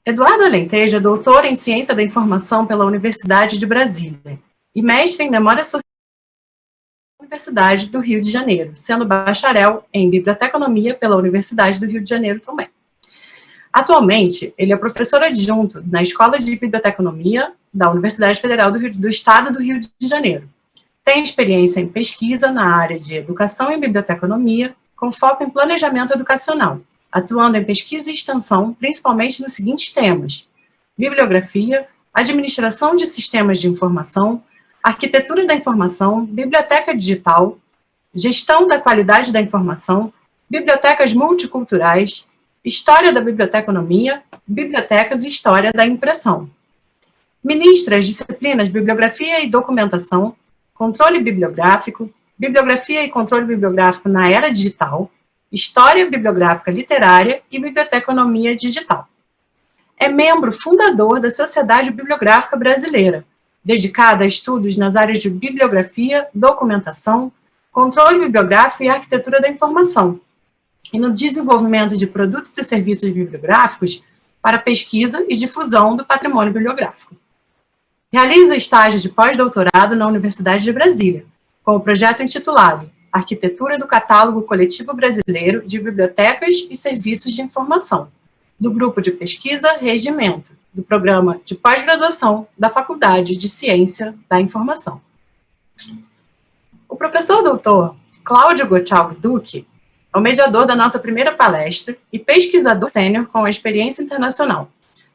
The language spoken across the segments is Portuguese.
Eduardo Alentejo é doutor em Ciência da Informação pela Universidade de Brasília e mestre em Memória Social pela Universidade do Rio de Janeiro, sendo bacharel em Biblioteconomia pela Universidade do Rio de Janeiro também. Atualmente, ele é professor adjunto na Escola de Biblioteconomia da Universidade Federal do Estado do Rio de Janeiro. Tem experiência em pesquisa na área de Educação em Biblioteconomia, com foco em planejamento educacional, atuando em pesquisa e extensão, principalmente nos seguintes temas: bibliografia, administração de sistemas de informação, arquitetura da informação, biblioteca digital, gestão da qualidade da informação, bibliotecas multiculturais, história da biblioteconomia, bibliotecas e história da impressão. Ministra as disciplinas Bibliografia e Documentação, Controle Bibliográfico, Bibliografia e Controle Bibliográfico na Era Digital, História Bibliográfica Literária e Biblioteconomia Digital. É membro fundador da Sociedade Bibliográfica Brasileira, dedicada a estudos nas áreas de bibliografia, documentação, controle bibliográfico e arquitetura da informação, e no desenvolvimento de produtos e serviços bibliográficos para pesquisa e difusão do patrimônio bibliográfico. Realiza estágio de pós-doutorado na Universidade de Brasília, com o projeto intitulado Arquitetura do Catálogo Coletivo Brasileiro de Bibliotecas e Serviços de Informação, do Grupo de Pesquisa Regimento, do Programa de Pós-Graduação da Faculdade de Ciência da Informação. O professor doutor Cláudio Gottschalk Duque é o mediador da nossa primeira palestra e pesquisador sênior com experiência internacional,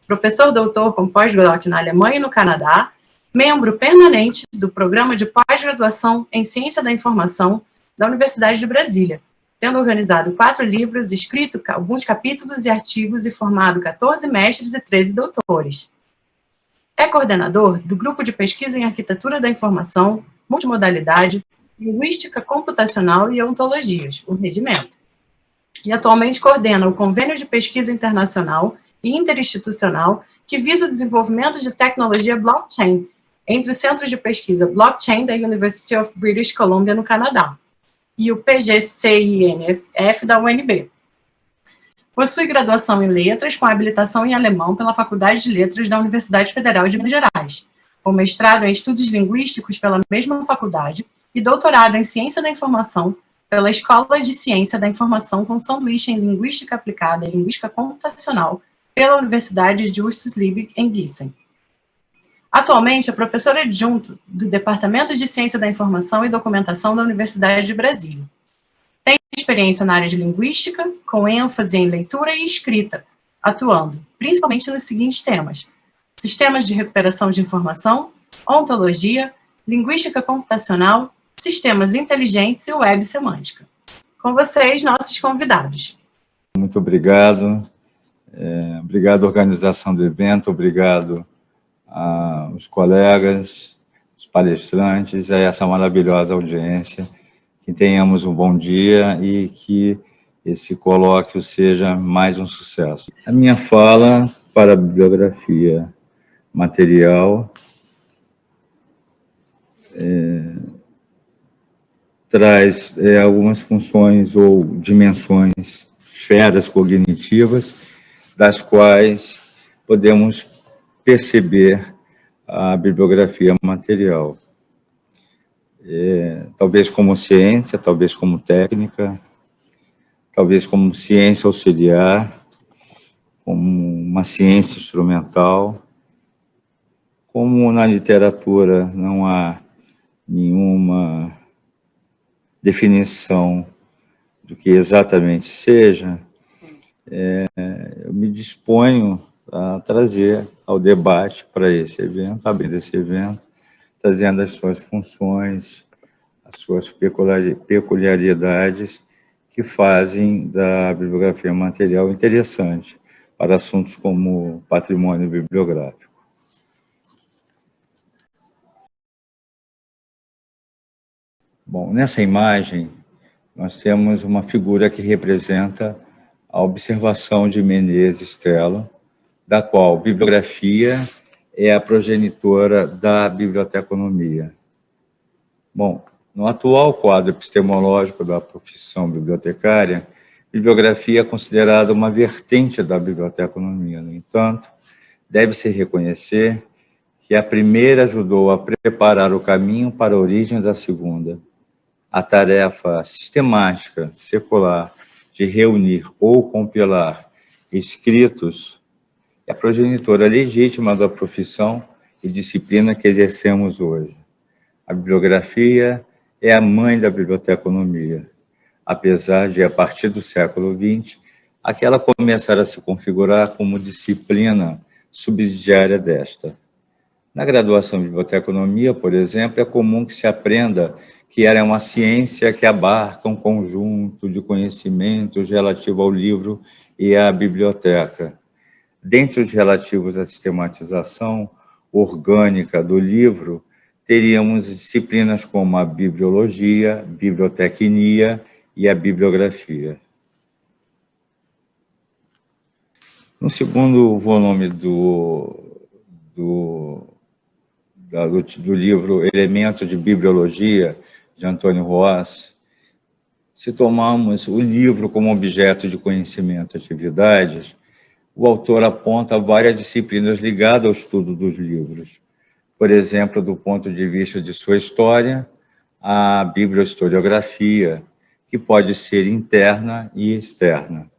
professor doutor com pós-doc na Alemanha e no Canadá, membro permanente do Programa de Pós-Graduação em Ciência da Informação da Universidade de Brasília, tendo organizado 4 livros, escrito alguns capítulos e artigos e formado 14 mestres e 13 doutores. É coordenador do Grupo de Pesquisa em Arquitetura da Informação, Multimodalidade, Linguística Computacional e Ontologias, o Regimento. E atualmente coordena o Convênio de Pesquisa Internacional e Interinstitucional que visa o desenvolvimento de tecnologia blockchain entre os centros de pesquisa blockchain da University of British Columbia, no Canadá, e o PGCINF da UNB. Possui graduação em Letras com habilitação em Alemão pela Faculdade de Letras da Universidade Federal de Minas Gerais, com mestrado em Estudos Linguísticos pela mesma faculdade e doutorado em Ciência da Informação pela Escola de Ciência da Informação com sanduíche em Linguística Aplicada e Linguística Computacional pela Universidade Justus Liebig, em Gießen. Atualmente é professor adjunto do Departamento de Ciência da Informação e Documentação da Universidade de Brasília. Tem experiência na área de linguística, com ênfase em leitura e escrita, atuando principalmente nos seguintes temas: sistemas de recuperação de informação, ontologia, linguística computacional, sistemas inteligentes e web semântica. Com vocês, nossos convidados. Muito obrigado. Obrigado à organização do evento, obrigado aos colegas, os palestrantes, a essa maravilhosa audiência. Que tenhamos um bom dia e que esse colóquio seja mais um sucesso. A minha fala para a bibliografia material traz algumas funções ou dimensões, esferas cognitivas, das quais podemos perceber a bibliografia material. Talvez como ciência, talvez como técnica, talvez como ciência auxiliar, como uma ciência instrumental. Como na literatura não há nenhuma definição do que exatamente seja, eu me disponho a trazer ao debate para esse evento, abrindo esse evento, trazendo as suas funções, as suas peculiaridades que fazem da bibliografia material interessante para assuntos como patrimônio bibliográfico. Bom, nessa imagem, nós temos uma figura que representa a observação de Menezes Stella, da qual bibliografia é a progenitora da biblioteconomia. Bom, no atual quadro epistemológico da profissão bibliotecária, bibliografia é considerada uma vertente da biblioteconomia. No entanto, deve-se reconhecer que a primeira ajudou a preparar o caminho para a origem da segunda. A tarefa sistemática, secular, de reunir ou compilar escritos é a progenitora legítima da profissão e disciplina que exercemos hoje. A bibliografia é a mãe da biblioteconomia, apesar de, a partir do século XX, aquela começar a se configurar como disciplina subsidiária desta. Na graduação em biblioteconomia, por exemplo, é comum que se aprenda que ela é uma ciência que abarca um conjunto de conhecimentos relativo ao livro e à biblioteca. Dentre os relativos à sistematização orgânica do livro, teríamos disciplinas como a bibliologia, bibliotecnia e a bibliografia. No segundo volume do livro Elementos de Bibliologia, de Antônio Roas, se tomarmos o livro como objeto de conhecimento e atividades, o autor aponta várias disciplinas ligadas ao estudo dos livros. Por exemplo, do ponto de vista de sua história, a bibliohistoriografia, que pode ser interna e externa.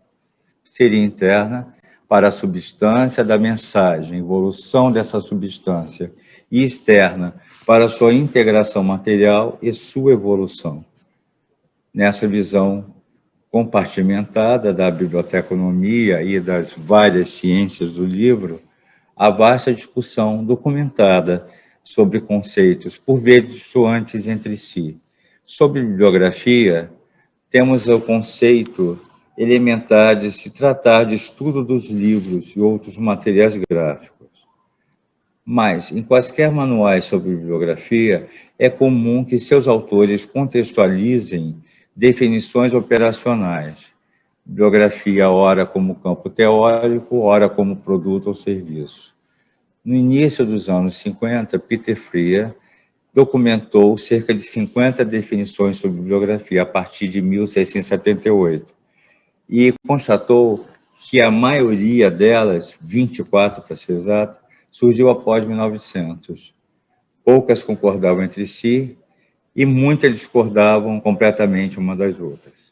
Seria interna para a substância da mensagem, evolução dessa substância, e externa para sua integração material e sua evolução. Nessa visão compartimentada da biblioteconomia e das várias ciências do livro, há vasta discussão documentada sobre conceitos, por vezes distantes entre si. Sobre bibliografia, temos o conceito elementar de se tratar de estudo dos livros e outros materiais gráficos. Mas, em quaisquer manuais sobre bibliografia, é comum que seus autores contextualizem definições operacionais. Bibliografia, ora como campo teórico, ora como produto ou serviço. No início dos anos 50, Peter Freire documentou cerca de 50 definições sobre bibliografia a partir de 1678 e constatou que a maioria delas, 24 para ser exato, surgiu após 1900. Poucas concordavam entre si e muitas discordavam completamente uma das outras.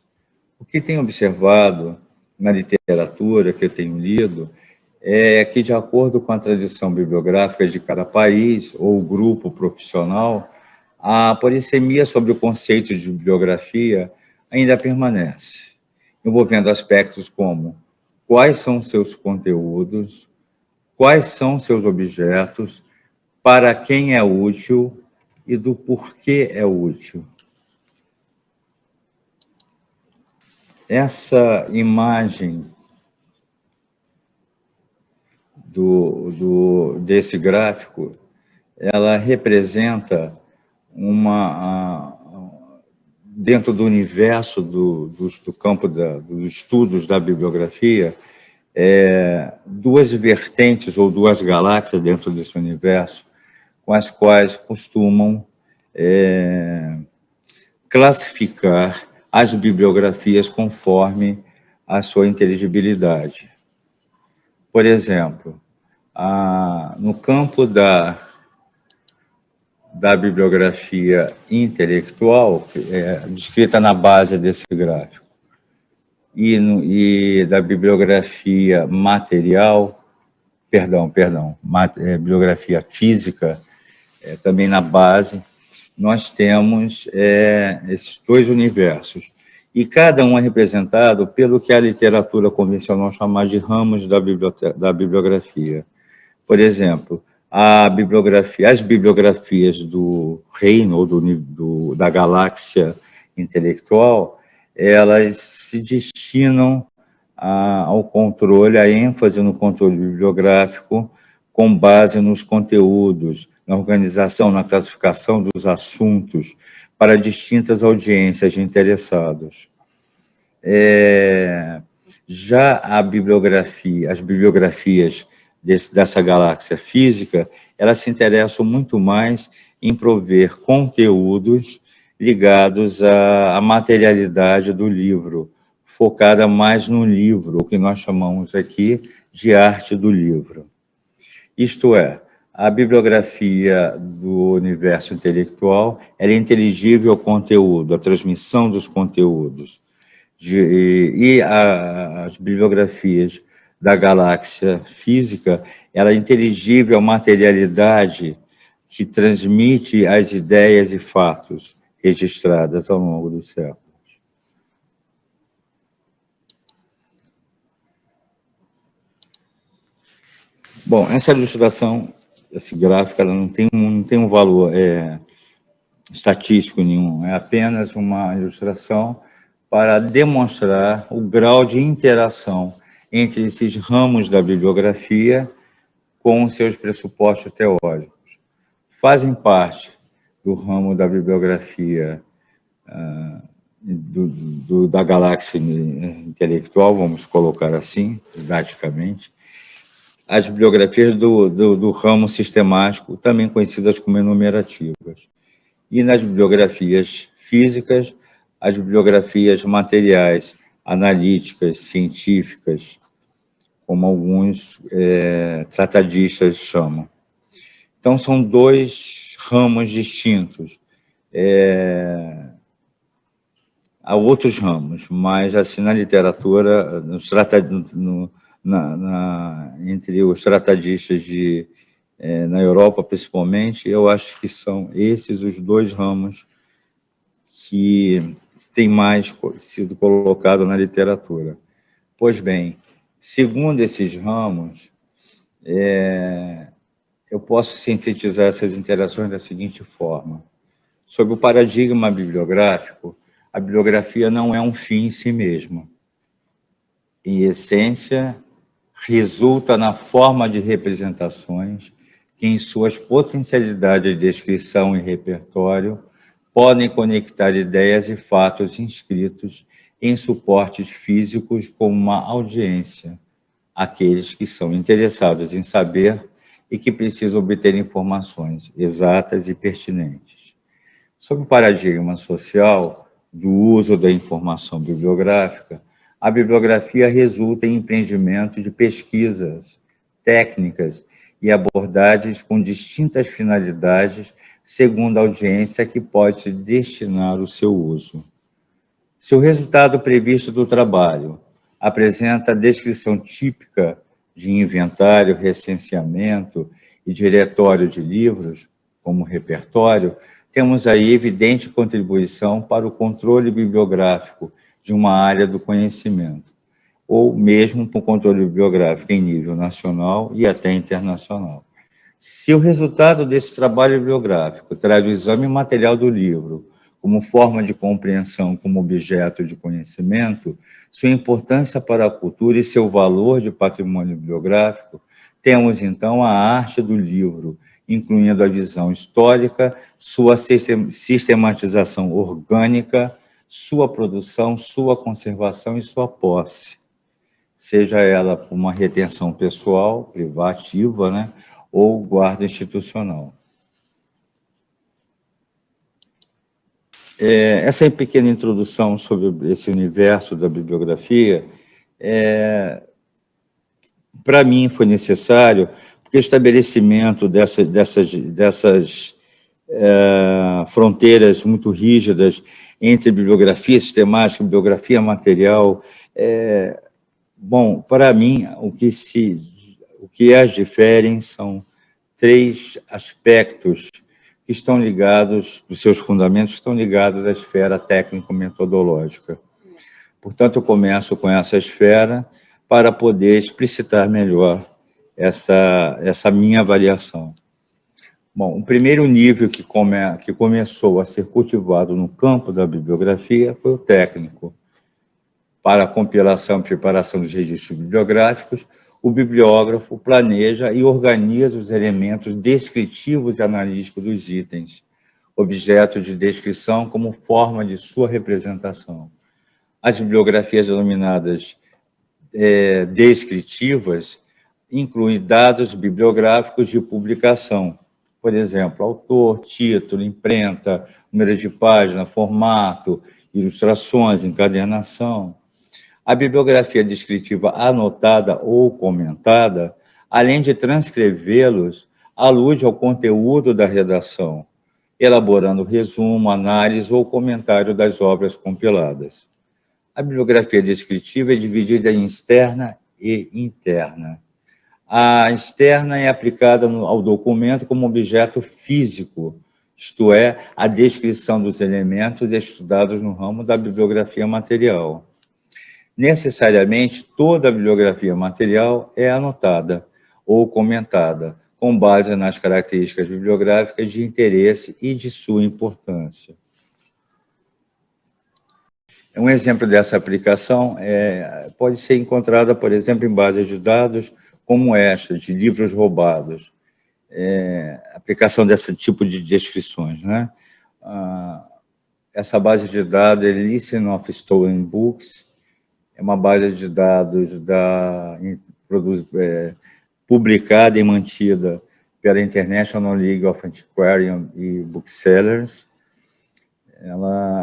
O que tenho observado na literatura que eu tenho lido é que, de acordo com a tradição bibliográfica de cada país ou grupo profissional, a polissemia sobre o conceito de bibliografia ainda permanece, envolvendo aspectos como quais são seus conteúdos, quais são seus objetos, para quem é útil e do porquê é útil. Essa imagem desse gráfico, ela representa dentro do universo do campo dos estudos da bibliografia, duas vertentes ou duas galáxias dentro desse universo, com as quais costumam classificar as bibliografias conforme a sua inteligibilidade. Por exemplo, no campo da bibliografia intelectual, descrita na base desse gráfico, e da bibliografia material, bibliografia física, também na base, nós temos esses dois universos. E cada um é representado pelo que a literatura convencional chama de ramos da bibliografia. Por exemplo, as bibliografias do reino ou da galáxia intelectual, elas se destinam ao controle, à ênfase no controle bibliográfico, com base nos conteúdos, na organização, na classificação dos assuntos para distintas audiências de interessados. Já as bibliografias dessa galáxia física, elas se interessam muito mais em prover conteúdos ligados à materialidade do livro, focada mais no livro, o que nós chamamos aqui de arte do livro. Isto é, a bibliografia do universo intelectual ela é inteligível ao conteúdo, a transmissão dos conteúdos. As bibliografias da galáxia física, ela é inteligível à materialidade que transmite as ideias e fatos registradas ao longo dos séculos. Bom, essa ilustração, esse gráfico, ela não tem um valor estatístico nenhum, é apenas uma ilustração para demonstrar o grau de interação entre esses ramos da bibliografia com seus pressupostos teóricos. Fazem parte do ramo da bibliografia da galáxia intelectual, vamos colocar assim, didaticamente, as bibliografias do ramo sistemático, também conhecidas como enumerativas. E nas bibliografias físicas, as bibliografias materiais, analíticas, científicas, como alguns tratadistas chamam. Então, são dois ramos distintos. Há outros ramos, mas, assim, na literatura, entre os tratadistas na Europa, principalmente, eu acho que são esses os dois ramos que têm mais sido colocados na literatura. Pois bem, segundo esses ramos, eu posso sintetizar essas interações da seguinte forma. Sob o paradigma bibliográfico, a bibliografia não é um fim em si mesma. Em essência, resulta na forma de representações que, em suas potencialidades de descrição e repertório, podem conectar ideias e fatos inscritos em suportes físicos com uma audiência, aqueles que são interessados em saber e que precisam obter informações exatas e pertinentes. Sob o paradigma social do uso da informação bibliográfica, a bibliografia resulta em empreendimentos de pesquisas, técnicas e abordagens com distintas finalidades, segundo a audiência que pode destinar o seu uso. Se o resultado previsto do trabalho apresenta a descrição típica de inventário, recenseamento e diretório de livros, como repertório, temos aí evidente contribuição para o controle bibliográfico de uma área do conhecimento, ou mesmo para o controle bibliográfico em nível nacional e até internacional. Se o resultado desse trabalho bibliográfico traz o exame material do livro como forma de compreensão como objeto de conhecimento, sua importância para a cultura e seu valor de patrimônio bibliográfico, temos, então, a arte do livro, incluindo a visão histórica, sua sistematização orgânica, sua produção, sua conservação e sua posse, seja ela por uma retenção pessoal, privativa, né, ou guarda institucional. Essa pequena introdução sobre esse universo da bibliografia, para mim, foi necessário, porque o estabelecimento dessas fronteiras muito rígidas entre bibliografia sistemática e bibliografia material, bom, para mim, o que as diferem são três aspectos que estão ligados, os seus fundamentos estão ligados à esfera técnico-metodológica. Portanto, eu começo com essa esfera para poder explicitar melhor essa minha avaliação. Bom, o primeiro nível que começou a ser cultivado no campo da bibliografia foi o técnico. Para a compilação e preparação dos registros bibliográficos, o bibliógrafo planeja e organiza os elementos descritivos e analíticos dos itens, objeto de descrição como forma de sua representação. As bibliografias denominadas descritivas incluem dados bibliográficos de publicação, por exemplo, autor, título, imprenta, número de página, formato, ilustrações, encadernação. A bibliografia descritiva anotada ou comentada além de transcrevê-los, alude ao conteúdo da redação, elaborando resumo, análise ou comentário das obras compiladas. A bibliografia descritiva é dividida em externa e interna. A externa é aplicada ao documento como objeto físico, isto é, a descrição dos elementos estudados no ramo da bibliografia material. Necessariamente, toda a bibliografia material é anotada ou comentada, com base nas características bibliográficas de interesse e de sua importância. Um exemplo dessa aplicação pode ser encontrada, por exemplo, em bases de dados como esta, de livros roubados. Aplicação desse tipo de descrições, né? Essa base de dados é Listen of Stolen Books, é uma base de dados publicada e mantida pela International League of Antiquarians e Booksellers.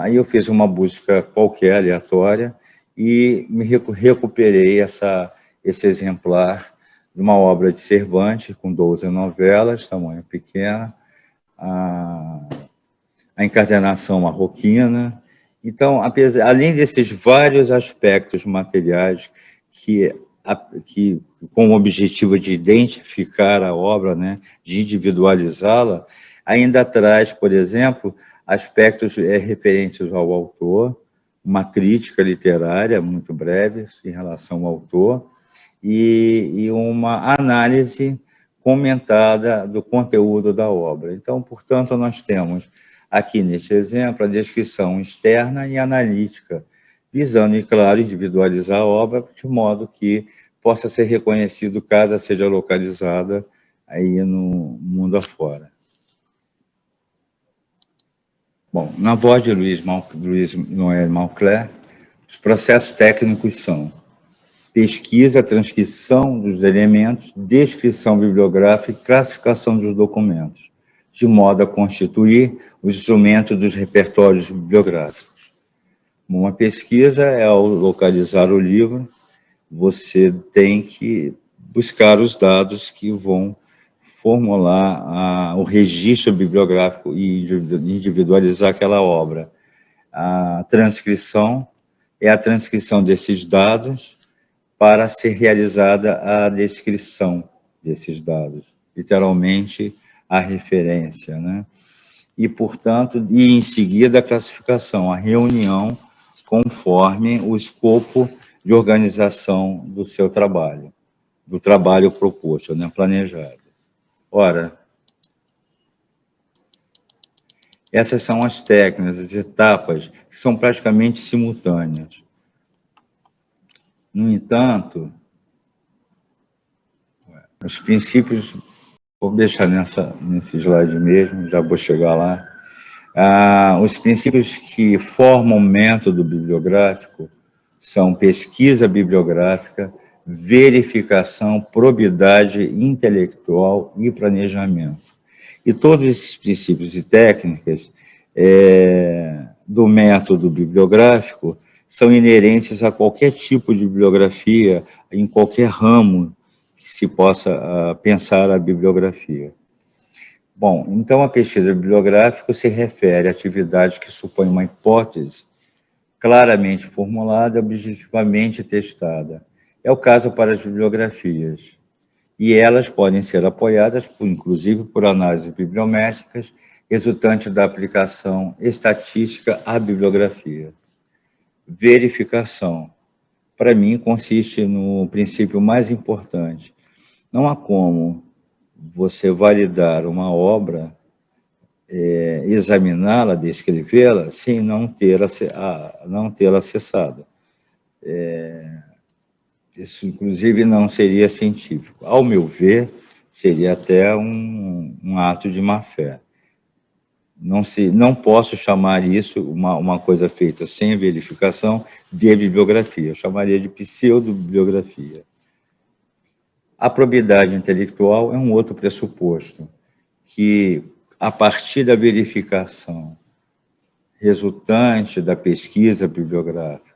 Aí eu fiz uma busca qualquer, aleatória, e me recuperei esse exemplar de uma obra de Cervantes, com 12 novelas, tamanho pequeno, a encadernação marroquina. Então, além desses vários aspectos materiais que com o objetivo de identificar a obra, né, de individualizá-la, ainda traz, por exemplo, aspectos referentes ao autor, uma crítica literária muito breve em relação ao autor e uma análise comentada do conteúdo da obra. Então, portanto, nós temos aqui neste exemplo a descrição externa e analítica, visando, e claro, individualizar a obra de modo que possa ser reconhecido caso seja localizada aí no mundo afora. Bom, na voz de Luiz Noel Malcler, os processos técnicos são pesquisa, transcrição dos elementos, descrição bibliográfica e classificação dos documentos, de modo a constituir os instrumentos dos repertórios bibliográficos. Uma pesquisa é ao localizar o livro, você tem que buscar os dados que vão formular o registro bibliográfico e individualizar aquela obra. A transcrição é a transcrição desses dados para ser realizada a descrição desses dados, literalmente a referência, né? E, portanto, em seguida a classificação, a reunião conforme o escopo de organização do seu trabalho, do trabalho proposto, né, planejado. Ora, essas são as técnicas, as etapas, que são praticamente simultâneas. No entanto, os princípios, vou deixar nesse slide mesmo, já vou chegar lá. Os princípios que formam o método bibliográfico são pesquisa bibliográfica, verificação, probidade intelectual e planejamento. E todos esses princípios e técnicas do método bibliográfico são inerentes a qualquer tipo de bibliografia, em qualquer ramo que se possa pensar a bibliografia. Bom, então a pesquisa bibliográfica se refere a atividades que supõem uma hipótese claramente formulada, objetivamente testada. É o caso para as bibliografias. E elas podem ser apoiadas, inclusive, por análises bibliométricas, resultantes da aplicação estatística à bibliografia. Verificação, para mim, consiste no princípio mais importante. Não há como você validar uma obra, examiná-la, descrevê-la, sem não tê-la acessada. Isso, inclusive, não seria científico. Ao meu ver, seria até um ato de má-fé. Não posso chamar isso, uma coisa feita sem verificação, de bibliografia. Eu chamaria de pseudo-bibliografia. A probidade intelectual é um outro pressuposto, que, a partir da verificação resultante da pesquisa bibliográfica,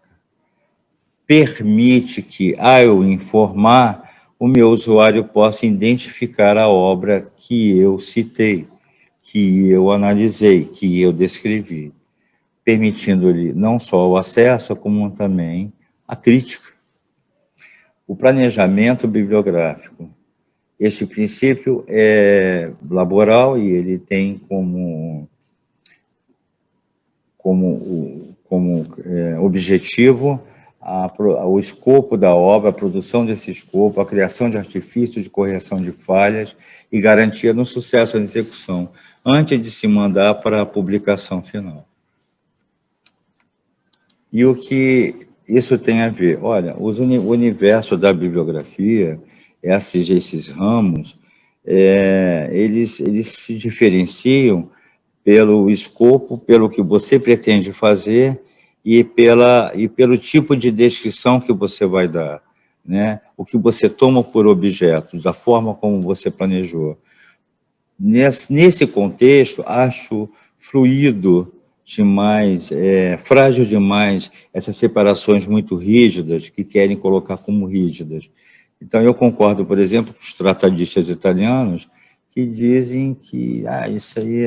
permite que, ao informar, o meu usuário possa identificar a obra que eu citei, que eu analisei, que eu descrevi, permitindo-lhe não só o acesso, como também a crítica. O planejamento bibliográfico. Este princípio é laboral e ele tem como objetivo o escopo da obra, a produção desse escopo, a criação de artifícios de correção de falhas e garantia no sucesso da execução, antes de se mandar para a publicação final. E o que isso tem a ver? Olha, o universo da bibliografia, esses ramos, eles se diferenciam pelo escopo, pelo que você pretende fazer e pelo tipo de descrição que você vai dar, né? O que você toma por objeto, da forma como você planejou. Nesse contexto, acho fluido demais, frágil demais, essas separações muito rígidas, que querem colocar como rígidas. Então, eu concordo, por exemplo, com os tratadistas italianos, que dizem que isso aí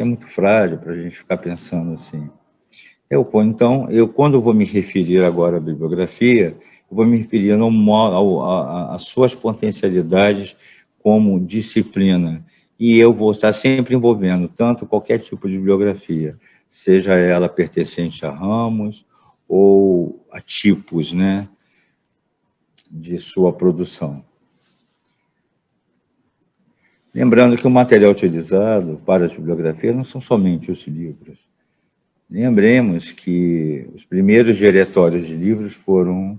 é muito frágil para a gente ficar pensando assim. Então, quando vou me referir agora à bibliografia, eu vou me referir às suas potencialidades como disciplina. E eu vou estar sempre envolvendo tanto qualquer tipo de bibliografia, seja ela pertencente a ramos ou a tipos, né, de sua produção. Lembrando que o material utilizado para as bibliografias não são somente os livros. Lembremos que os primeiros diretórios de livros foram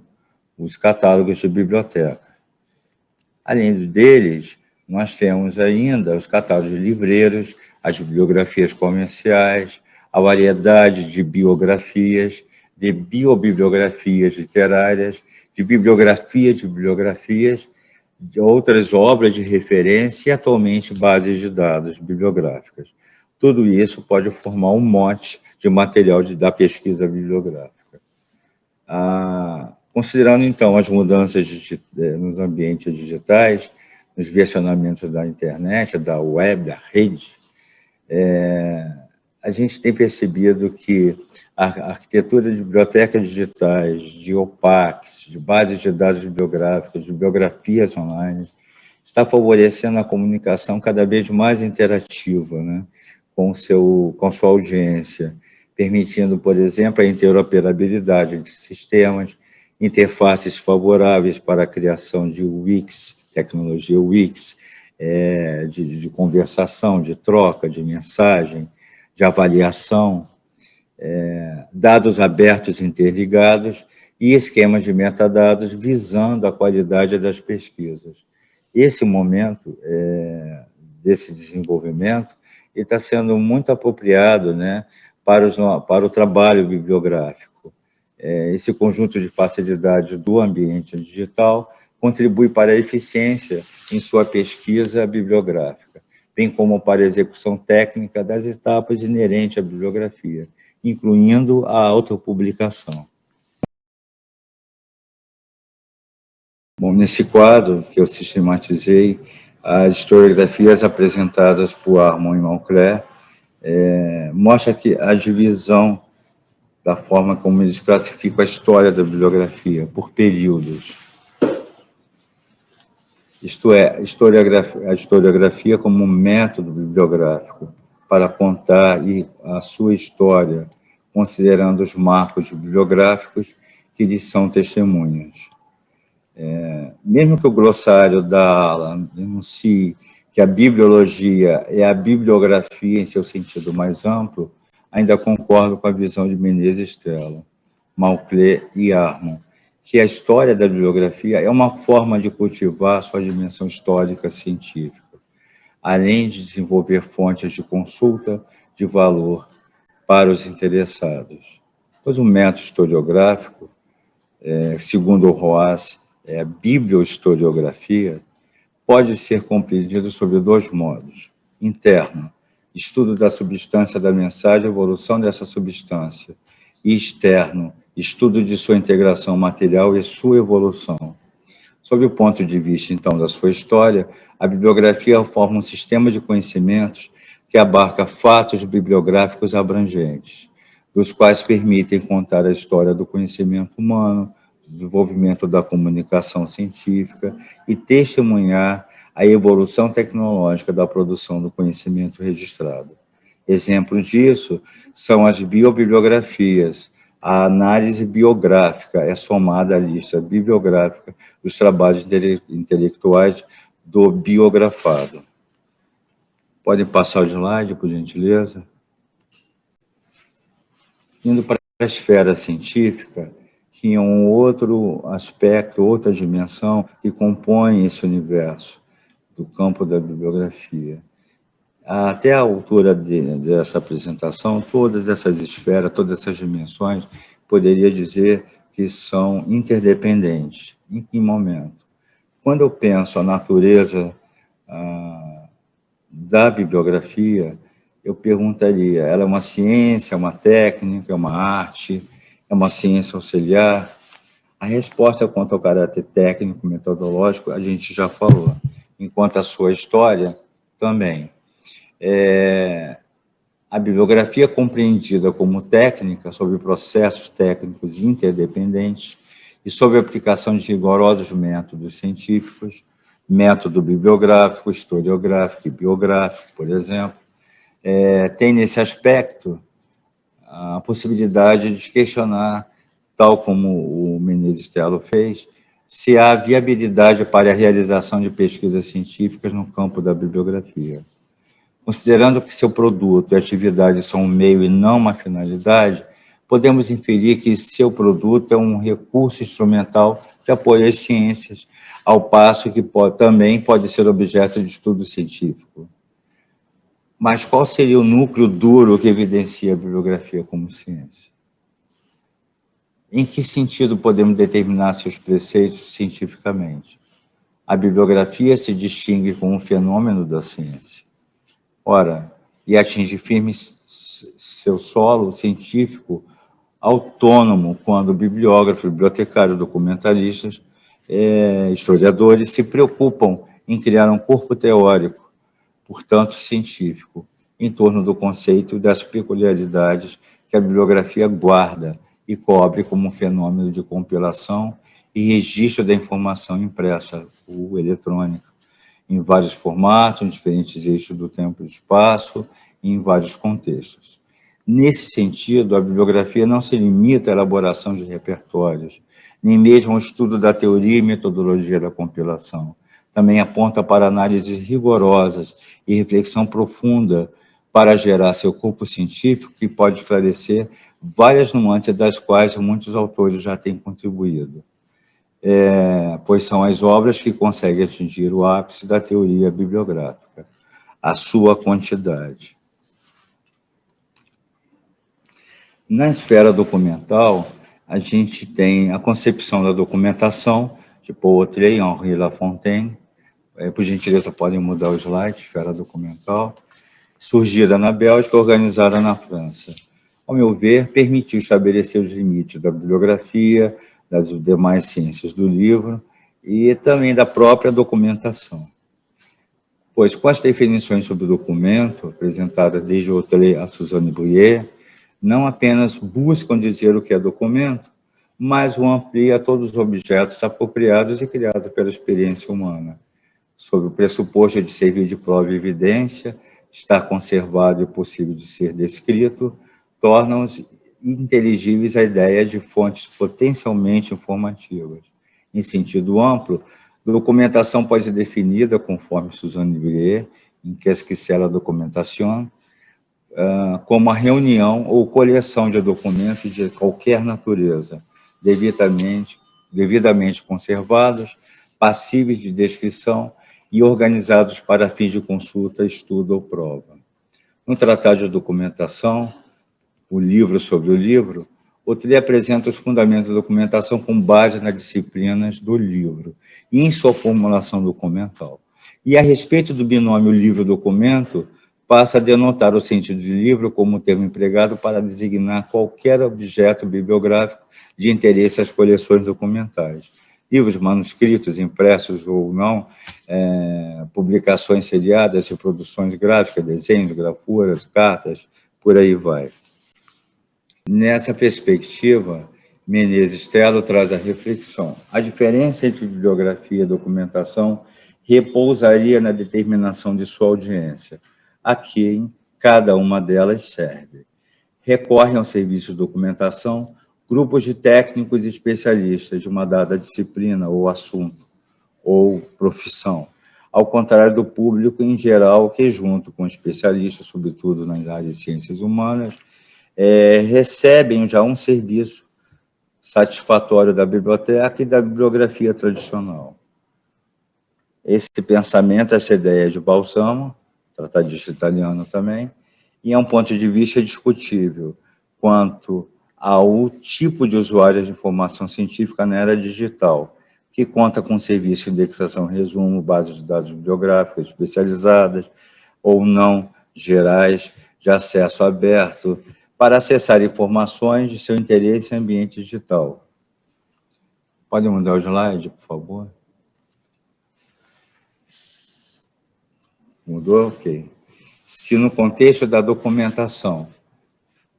os catálogos de biblioteca. Além deles, nós temos ainda os catálogos de livreiros, as bibliografias comerciais, a variedade de biografias, de biobibliografias literárias, de bibliografias, de outras obras de referência e, atualmente, bases de dados bibliográficas. Tudo isso pode formar um mote de material da pesquisa bibliográfica. Considerando, então, as mudanças nos ambientes digitais, nos versionamentos da internet, da web, da rede, a gente tem percebido que a arquitetura de bibliotecas digitais, de OPACs, de bases de dados bibliográficas, de biografias online, está favorecendo a comunicação cada vez mais interativa, né, com sua audiência, permitindo, por exemplo, a interoperabilidade entre sistemas, interfaces favoráveis para a criação de Wix, tecnologia Wix, de conversação, de troca, de mensagem, de avaliação, dados abertos interligados e esquemas de metadados visando a qualidade das pesquisas. Esse momento desse desenvolvimento está sendo muito apropriado, né, para o trabalho bibliográfico. Esse conjunto de facilidades do ambiente digital contribui para a eficiência em sua pesquisa bibliográfica, bem como para a execução técnica das etapas inerentes à bibliografia, incluindo a autopublicação. Bom, nesse quadro que eu sistematizei, as historiografias apresentadas por Armand e Moncler mostra que a divisão da forma como eles classificam a história da bibliografia por períodos. Isto é, a historiografia como um método bibliográfico para contar a sua história, considerando os marcos bibliográficos que lhes são testemunhas. Mesmo que o glossário da Alan denuncie que a bibliologia é a bibliografia em seu sentido mais amplo, ainda concordo com a visão de Menezes Stella, Moncler e Armand, que a história da bibliografia é uma forma de cultivar sua dimensão histórica científica, além de desenvolver fontes de consulta de valor para os interessados. Pois o método historiográfico, segundo o Roas, a bibliohistoriografia, pode ser compreendido sob dois modos. Interno, estudo da substância da mensagem e evolução dessa substância. E externo, estudo de sua integração material e sua evolução. Sob o ponto de vista, então, da sua história, a bibliografia forma um sistema de conhecimentos que abarca fatos bibliográficos abrangentes, dos quais permitem contar a história do conhecimento humano, do desenvolvimento da comunicação científica e testemunhar a evolução tecnológica da produção do conhecimento registrado. Exemplos disso são as biobibliografias. A análise biográfica é somada à lista bibliográfica dos trabalhos intelectuais do biografado. Podem passar o slide, por gentileza? Indo para a esfera científica, que é um outro aspecto, outra dimensão que compõe esse universo do campo da bibliografia. Até a altura dessa apresentação, todas essas esferas, todas essas dimensões, poderia dizer que são interdependentes. Em que momento? Quando eu penso a natureza da bibliografia, eu perguntaria, ela é uma ciência, é uma técnica, é uma arte, é uma ciência auxiliar? A resposta quanto ao caráter técnico, metodológico, a gente já falou. Enquanto a sua história, também. A bibliografia compreendida como técnica sobre processos técnicos interdependentes e sobre a aplicação de rigorosos métodos científicos, método bibliográfico, historiográfico e biográfico, por exemplo, tem nesse aspecto a possibilidade de questionar, tal como o Menezes Tello fez, se há viabilidade para a realização de pesquisas científicas no campo da bibliografia. Considerando que seu produto e atividade são um meio e não uma finalidade, podemos inferir que seu produto é um recurso instrumental de apoio às ciências, ao passo que também pode ser objeto de estudo científico. Mas qual seria o núcleo duro que evidencia a bibliografia como ciência? Em que sentido podemos determinar seus preceitos cientificamente? A bibliografia se distingue como um fenômeno da ciência. Ora, e atinge firme seu solo científico autônomo quando bibliógrafos, bibliotecários, documentaristas, historiadores se preocupam em criar um corpo teórico, portanto científico, em torno do conceito das peculiaridades que a bibliografia guarda e cobre como um fenômeno de compilação e registro da informação impressa ou eletrônica, em vários formatos, em diferentes eixos do tempo e do espaço, e em vários contextos. Nesse sentido, a bibliografia não se limita à elaboração de repertórios, nem mesmo ao estudo da teoria e metodologia da compilação. Também aponta para análises rigorosas e reflexão profunda para gerar seu corpo científico que pode esclarecer várias nuances das quais muitos autores já têm contribuído. Pois são as obras que conseguem atingir o ápice da teoria bibliográfica, a sua quantidade. Na esfera documental, a gente tem a concepção da documentação, de Paul Autrey e Henri Lafontaine, por gentileza podem mudar o slide, esfera documental, surgida na Bélgica, organizada na França. Ao meu ver, permitiu estabelecer os limites da bibliografia, das demais ciências do livro e também da própria documentação. Pois, com as definições sobre o documento, apresentadas desde Autrey a Suzanne Bruyère, não apenas buscam dizer o que é documento, mas o amplia a todos os objetos apropriados e criados pela experiência humana, sob o pressuposto de servir de prova e evidência, estar conservado e possível de ser descrito, tornam-se inteligíveis a ideia de fontes potencialmente informativas. Em sentido amplo, documentação pode ser definida, conforme Suzanne Bruyère, em Qu'est-ce que c'est la documentation, como a reunião ou coleção de documentos de qualquer natureza, devidamente conservados, passíveis de descrição e organizados para fins de consulta, estudo ou prova. No Tratado de Documentação, o livro sobre o livro, Autrey apresenta os fundamentos da documentação com base nas disciplinas do livro e em sua formulação documental. E a respeito do binômio livro-documento, passa a denotar o sentido de livro como termo empregado para designar qualquer objeto bibliográfico de interesse às coleções documentais, livros manuscritos, impressos ou não, publicações seriadas, reproduções gráficas, desenhos, grafuras, cartas, por aí vai. Nessa perspectiva, Menezes Tello traz a reflexão. A diferença entre bibliografia e documentação repousaria na determinação de sua audiência, a quem cada uma delas serve. Recorrem ao serviço de documentação grupos de técnicos e especialistas de uma dada disciplina ou assunto, ou profissão, ao contrário do público em geral, que, junto com especialistas, sobretudo nas áreas de ciências humanas, recebem já um serviço satisfatório da biblioteca e da bibliografia tradicional. Esse pensamento, essa ideia de Balsamo, tratadista italiano também, e é um ponto de vista discutível quanto ao tipo de usuário de informação científica na era digital, que conta com serviço de indexação, resumo, bases de dados bibliográficas especializadas ou não gerais, de acesso aberto, para acessar informações de seu interesse em ambiente digital. Pode mudar o slide, por favor? Mudou? Ok. Se no contexto da documentação,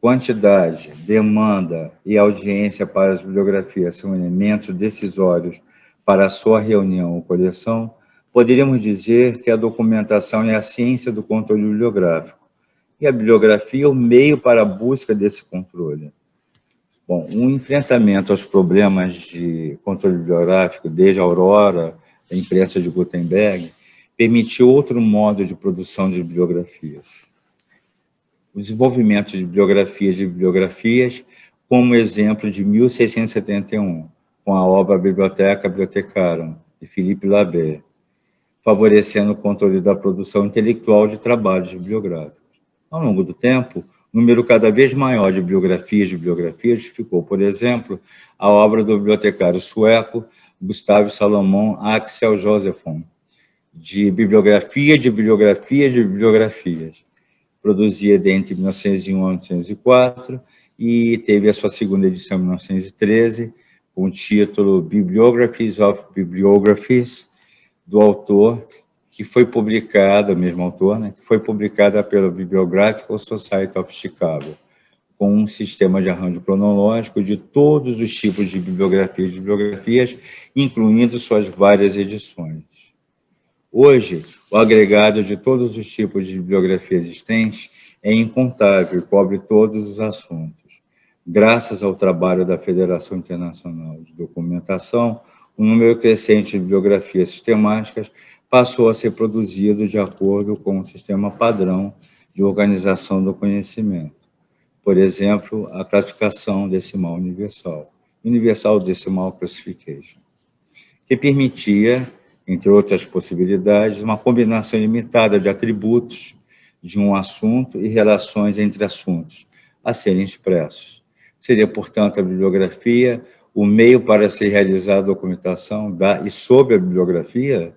quantidade, demanda e audiência para as bibliografias são elementos decisórios para a sua reunião ou coleção, poderíamos dizer que a documentação é a ciência do controle bibliográfico e a bibliografia o meio para a busca desse controle. Bom, um enfrentamento aos problemas de controle bibliográfico desde a Aurora, a imprensa de Gutenberg, permitiu outro modo de produção de bibliografias. O desenvolvimento de bibliografias, como exemplo de 1671, com a obra Bibliotheca Bibliothecarum, de Philippe Labé, favorecendo o controle da produção intelectual de trabalhos bibliográficos. Ao longo do tempo, o número cada vez maior de bibliografias ficou, por exemplo, a obra do bibliotecário sueco Gustav Salomon Axel Josephson, de bibliografias, produzida entre 1901 e 1904, e teve a sua segunda edição em 1913, com o título Bibliographies of Bibliographies, do autor, que foi publicada, o mesmo autor, né, que foi publicada pela Bibliographical Society of Chicago, com um sistema de arranjo cronológico de todos os tipos de bibliografias, incluindo suas várias edições. Hoje, o agregado de todos os tipos de bibliografia existentes é incontável e cobre todos os assuntos. Graças ao trabalho da Federação Internacional de Documentação, um número crescente de bibliografias sistemáticas passou a ser produzido de acordo com o sistema padrão de organização do conhecimento. Por exemplo, a classificação decimal universal, Universal Decimal Classification, que permitia, entre outras possibilidades, uma combinação limitada de atributos de um assunto e relações entre assuntos a serem expressos. Seria, portanto, a bibliografia o meio para se realizar a documentação da e sobre a bibliografia?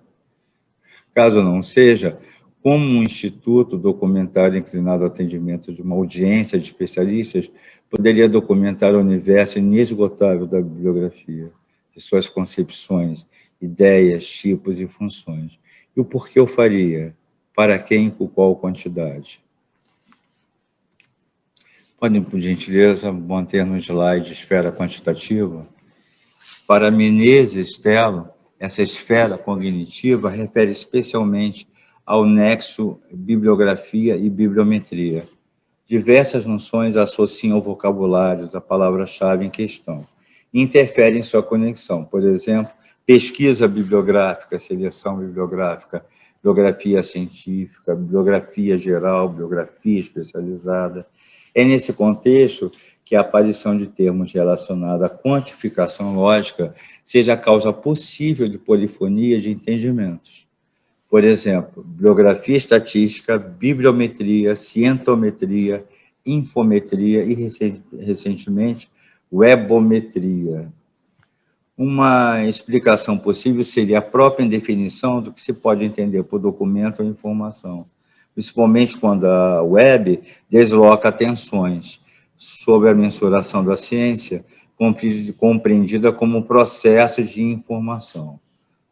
Caso não seja, como um instituto documentário inclinado ao atendimento de uma audiência de especialistas poderia documentar o universo inesgotável da bibliografia, de suas concepções, ideias, tipos e funções? E o porquê eu faria? Para quem e com qual quantidade? Podem, por gentileza, manter no slide esfera quantitativa? Para Menezes Tello, essa esfera cognitiva refere especialmente ao nexo bibliografia e bibliometria. Diversas noções associam ao vocabulário da palavra-chave em questão e interferem em sua conexão. Por exemplo, pesquisa bibliográfica, seleção bibliográfica, bibliografia científica, bibliografia geral, bibliografia especializada. É nesse contexto que a aparição de termos relacionados à quantificação lógica seja a causa possível de polifonia de entendimentos. Por exemplo, bibliografia estatística, bibliometria, cientometria, infometria e, recentemente, webometria. Uma explicação possível seria a própria definição do que se pode entender por documento ou informação, principalmente quando a web desloca atenções sobre a mensuração da ciência compreendida como processo de informação.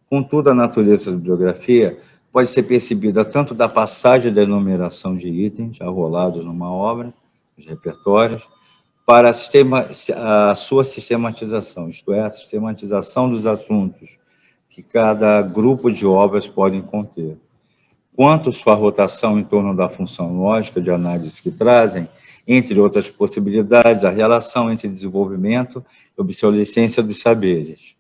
Contudo, a natureza da bibliografia pode ser percebida tanto da passagem da enumeração de itens arrolados numa obra, os repertórios, para a sua sistematização, isto é, a sistematização dos assuntos que cada grupo de obras podem conter, quanto sua rotação em torno da função lógica de análise que trazem, entre outras possibilidades, a relação entre desenvolvimento e obsolescência dos saberes,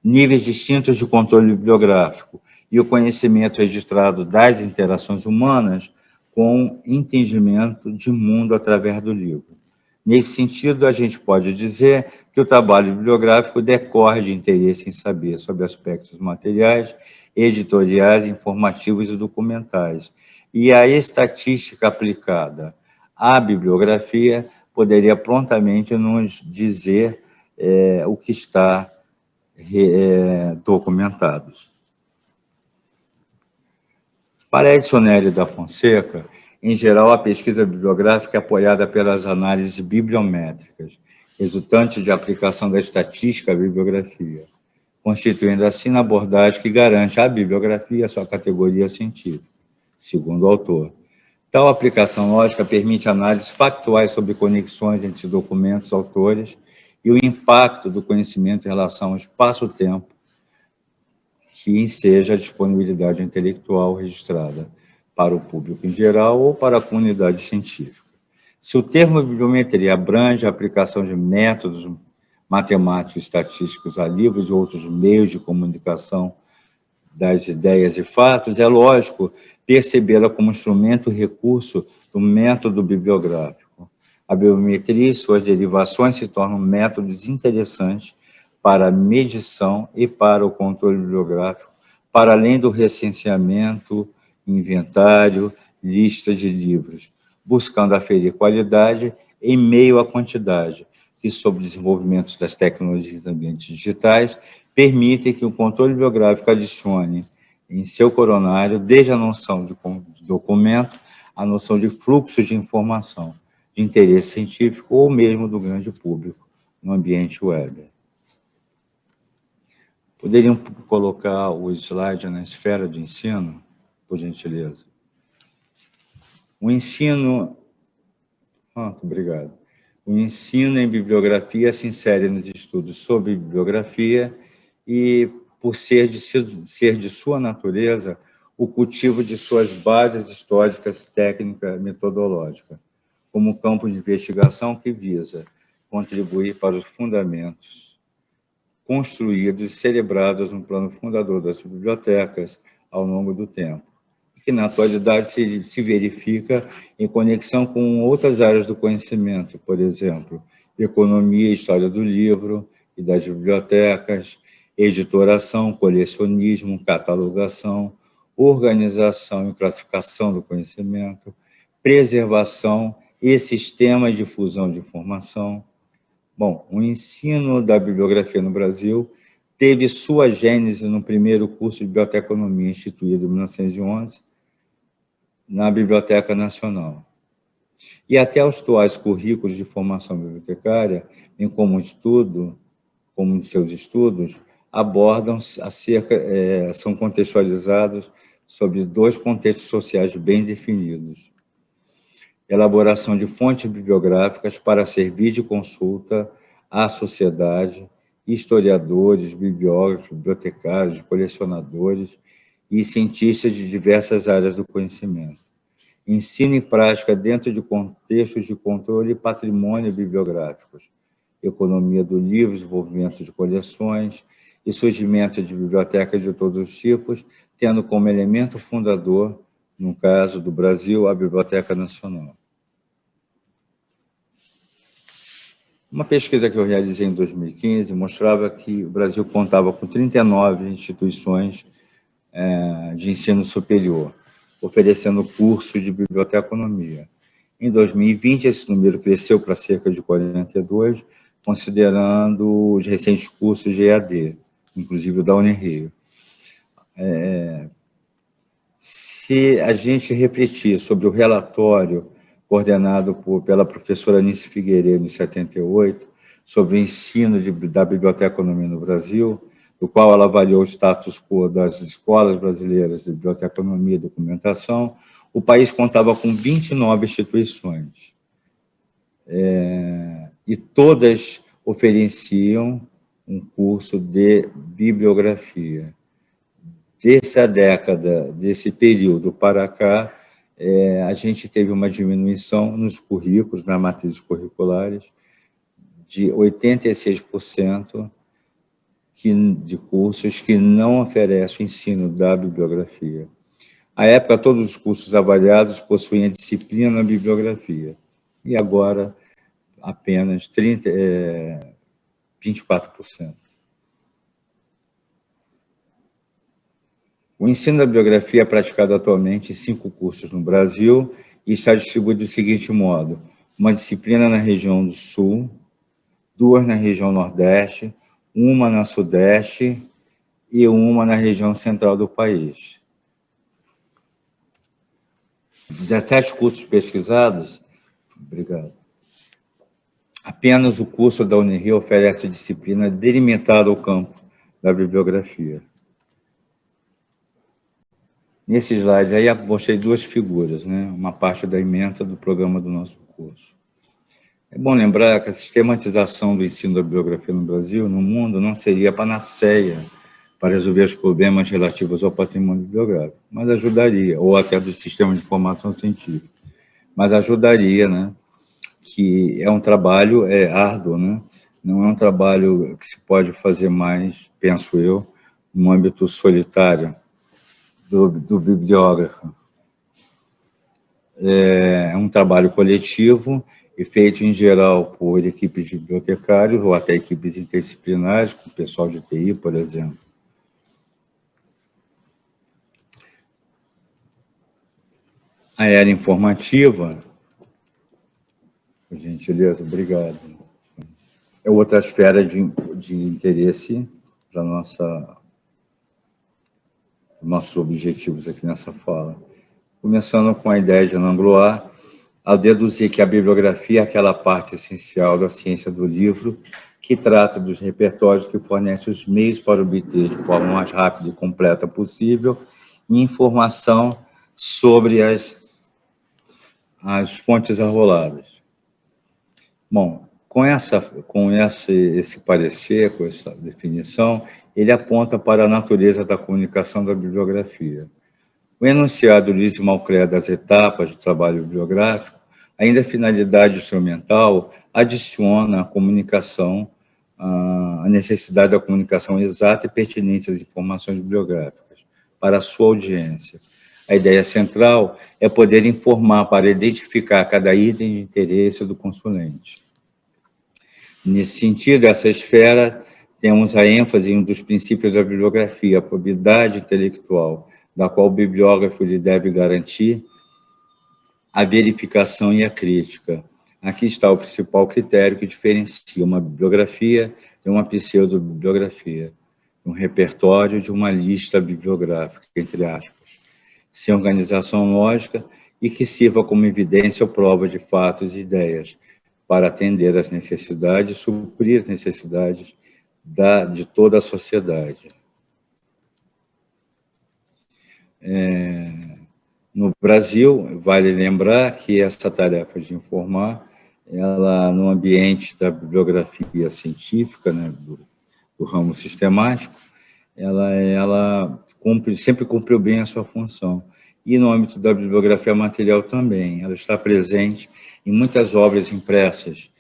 níveis distintos de controle bibliográfico e o conhecimento registrado das interações humanas com entendimento de mundo através do livro. Nesse sentido, a gente pode dizer que o trabalho bibliográfico decorre de interesse em saber sobre aspectos materiais, editoriais, informativos e documentais. E a estatística aplicada à bibliografia poderia prontamente nos dizer o que está documentado. Para Edson Nery da Fonseca, em geral, a pesquisa bibliográfica é apoiada pelas análises bibliométricas, resultantes de aplicação da estatística à bibliografia, constituindo assim a abordagem que garante à bibliografia sua categoria científica, segundo o autor. Tal aplicação lógica permite análises factuais sobre conexões entre documentos, autores e o impacto do conhecimento em relação ao espaço-tempo que enseja a disponibilidade intelectual registrada para o público em geral ou para a comunidade científica. Se o termo bibliometria abrange a aplicação de métodos matemáticos e estatísticos a livros e outros meios de comunicação das ideias e fatos, é lógico percebê-la como instrumento e recurso do método bibliográfico. A bibliometria e suas derivações se tornam métodos interessantes para a medição e para o controle bibliográfico, para além do recenseamento, inventário, lista de livros, buscando aferir qualidade em meio à quantidade, que, sob o desenvolvimento das tecnologias e ambientes digitais, permitem que o controle bibliográfico adicione em seu coronário, desde a noção de documento, a noção de fluxo de informação, de interesse científico ou mesmo do grande público no ambiente web. Poderiam colocar o slide na esfera de ensino, por gentileza? O ensino... obrigado. O ensino em bibliografia se insere nos estudos sobre bibliografia e, por ser de sua natureza, o cultivo de suas bases históricas, técnicas, metodológicas, como campo de investigação que visa contribuir para os fundamentos construídos e celebrados no plano fundador das bibliotecas ao longo do tempo, e que, na atualidade, se verifica em conexão com outras áreas do conhecimento, por exemplo, economia e história do livro e das bibliotecas, editoração, colecionismo, catalogação, organização e classificação do conhecimento, preservação e sistema de difusão de informação. Bom, o ensino da bibliografia no Brasil teve sua gênese no primeiro curso de biblioteconomia instituído em 1911 na Biblioteca Nacional. E até os atuais currículos de formação bibliotecária, em comum estudo, como em seus estudos, abordam são contextualizados sobre dois contextos sociais bem definidos: elaboração de fontes bibliográficas para servir de consulta à sociedade, historiadores, bibliógrafos, bibliotecários, colecionadores e cientistas de diversas áreas do conhecimento. Ensino e prática dentro de contextos de controle e patrimônio bibliográficos, economia do livro, desenvolvimento de coleções e surgimento de bibliotecas de todos os tipos, tendo como elemento fundador, no caso do Brasil, a Biblioteca Nacional. Uma pesquisa que eu realizei em 2015 mostrava que o Brasil contava com 39 instituições de ensino superior, oferecendo curso de biblioteconomia. Em 2020, esse número cresceu para cerca de 42, considerando os recentes cursos de EAD, inclusive o da Unirio. Se a gente refletir sobre o relatório coordenado pela professora Anice Figueiredo, em 78, sobre o ensino da biblioteconomia no Brasil, do qual ela avaliou o status quo das escolas brasileiras de biblioteconomia e documentação. O país contava com 29 instituições, e todas ofereciam um curso de bibliografia. Dessa década, desse período para cá, a gente teve uma diminuição nos currículos, nas matrizes curriculares, de 86% de cursos que não oferecem o ensino da bibliografia. À época, todos os cursos avaliados possuíam a disciplina na bibliografia, e agora apenas 24%. O ensino da bibliografia é praticado atualmente em 5 cursos no Brasil e está distribuído do seguinte modo: uma disciplina na região do Sul, 2 na região Nordeste, 1 na Sudeste e 1 na região central do país. 17 cursos pesquisados. Obrigado. Apenas o curso da Unirio oferece disciplina delimitada ao campo da bibliografia. Nesse slide aí, eu mostrei 2 figuras, né? Uma parte da ementa do programa do nosso curso. É bom lembrar que a sistematização do ensino da bibliografia no Brasil, no mundo, não seria a panaceia para resolver os problemas relativos ao patrimônio bibliográfico, mas ajudaria, ou até do sistema de informação científica, mas ajudaria, né? Que é um trabalho árduo, né? Não é um trabalho que se pode fazer mais, penso eu, no âmbito solitário do bibliógrafo. É um trabalho coletivo e feito, em geral, por equipes de bibliotecários ou até equipes interdisciplinares, com o pessoal de TI, por exemplo. A era informativa, por gentileza, obrigado. É outra esfera de interesse para nossos objetivos aqui nessa fala. Começando com a ideia de Langlois, ao deduzir que a bibliografia é aquela parte essencial da ciência do livro que trata dos repertórios que fornecem os meios para obter, de forma mais rápida e completa possível, informação sobre as fontes arroladas. Bom, com esse parecer, com essa definição, ele aponta para a natureza da comunicação da bibliografia. O enunciado Ulisses Malcler das etapas do trabalho bibliográfico, ainda a finalidade instrumental, adiciona a comunicação, a necessidade da comunicação exata e pertinente às informações bibliográficas para a sua audiência. A ideia central é poder informar para identificar cada item de interesse do consulente. Nesse sentido, essa esfera, temos a ênfase em um dos princípios da bibliografia, a probidade intelectual, da qual o bibliógrafo lhe deve garantir a verificação e a crítica. Aqui está o principal critério que diferencia uma bibliografia de uma pseudobibliografia, um repertório de uma lista bibliográfica, entre aspas, sem organização lógica e que sirva como evidência ou prova de fatos e ideias, para atender às necessidades, suprir as necessidades de toda a sociedade. No Brasil, vale lembrar que essa tarefa de informar, ela, no ambiente da bibliografia científica, né, do ramo sistemático, ela sempre cumpriu bem a sua função. E no âmbito da bibliografia material também, ela está presente em muitas obras impressas,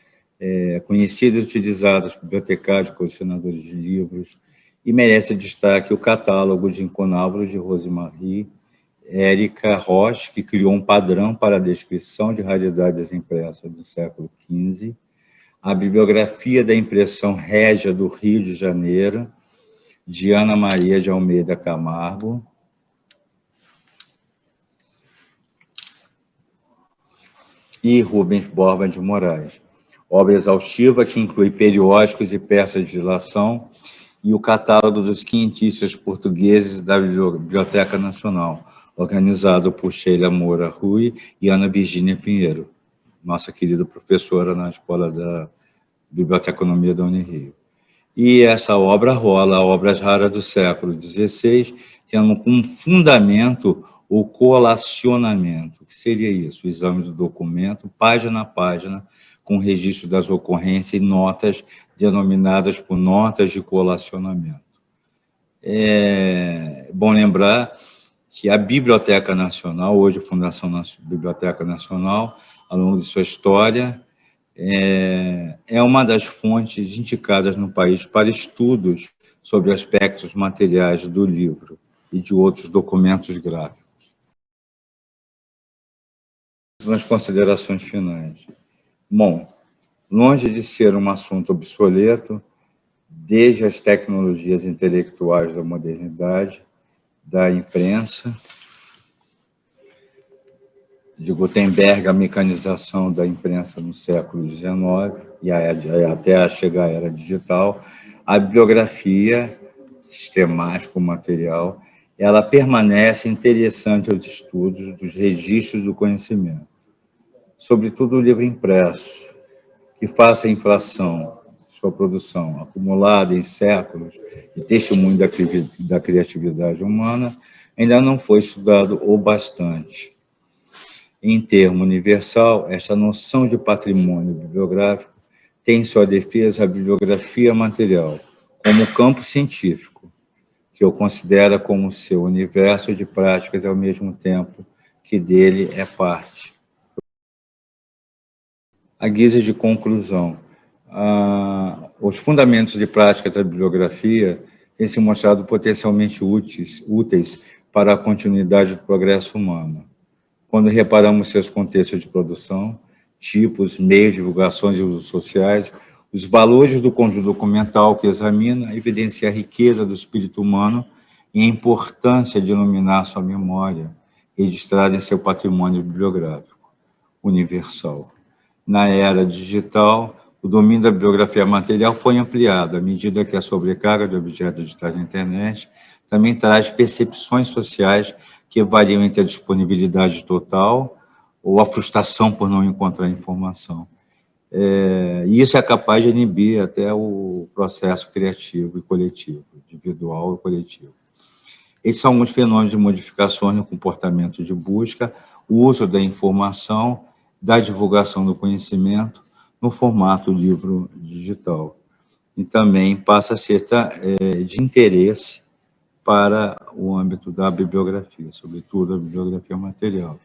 conhecidas e utilizadas por bibliotecários, colecionadores de livros, e merece destaque o catálogo de incontáveis de Rosemarie Érica Roche, que criou um padrão para a descrição de raridades impressas do século XV, a bibliografia da impressão régia do Rio de Janeiro, de Ana Maria de Almeida Camargo, e Rubens Borba de Moraes. Obra exaustiva que inclui periódicos e peças de dilação e o catálogo dos quinhentistas portugueses da Biblioteca Nacional, organizado por Sheila Moura Rui e Ana Virgínia Pinheiro, nossa querida professora na Escola da Biblioteconomia da Unirio. E essa obra rola, Obras Raras do século XVI, tendo como fundamento o colacionamento. O que seria isso? O exame do documento, página a página, com registro das ocorrências e notas denominadas por notas de colacionamento. É bom lembrar que a Biblioteca Nacional, hoje a Fundação Biblioteca Nacional, ao longo de sua história, é uma das fontes indicadas no país para estudos sobre aspectos materiais do livro e de outros documentos gráficos. Nas considerações finais. Bom, longe de ser um assunto obsoleto, desde as tecnologias intelectuais da modernidade, da imprensa, de Gutenberg, a mecanização da imprensa no século XIX, e até chegar à era digital, a bibliografia sistemática, material, ela permanece interessante aos estudos dos registros do conhecimento, sobretudo o livro impresso, que faça a inflação de sua produção acumulada em séculos e testemunho da criatividade humana, ainda não foi estudado o bastante. Em termo universal, esta noção de patrimônio bibliográfico tem em sua defesa a bibliografia material, como campo científico, que eu considero como seu universo de práticas ao mesmo tempo que dele é parte. À guisa de conclusão, os fundamentos de prática da bibliografia têm se mostrado potencialmente úteis para a continuidade do progresso humano. Quando reparamos seus contextos de produção, tipos, meios, divulgações e usos sociais, os valores do conjunto documental que examina evidencia a riqueza do espírito humano e a importância de iluminar sua memória, registrada em seu patrimônio bibliográfico universal. Na era digital, o domínio da bibliografia material foi ampliado à medida que a sobrecarga de objetos digitais na internet também traz percepções sociais que variam entre a disponibilidade total ou a frustração por não encontrar informação. E isso é capaz de inibir até o processo criativo e coletivo, individual e coletivo. Esses são alguns fenômenos de modificações no comportamento de busca, o uso da informação, da divulgação do conhecimento no formato livro digital. E também passa a ser de interesse para o âmbito da bibliografia, sobretudo a bibliografia material.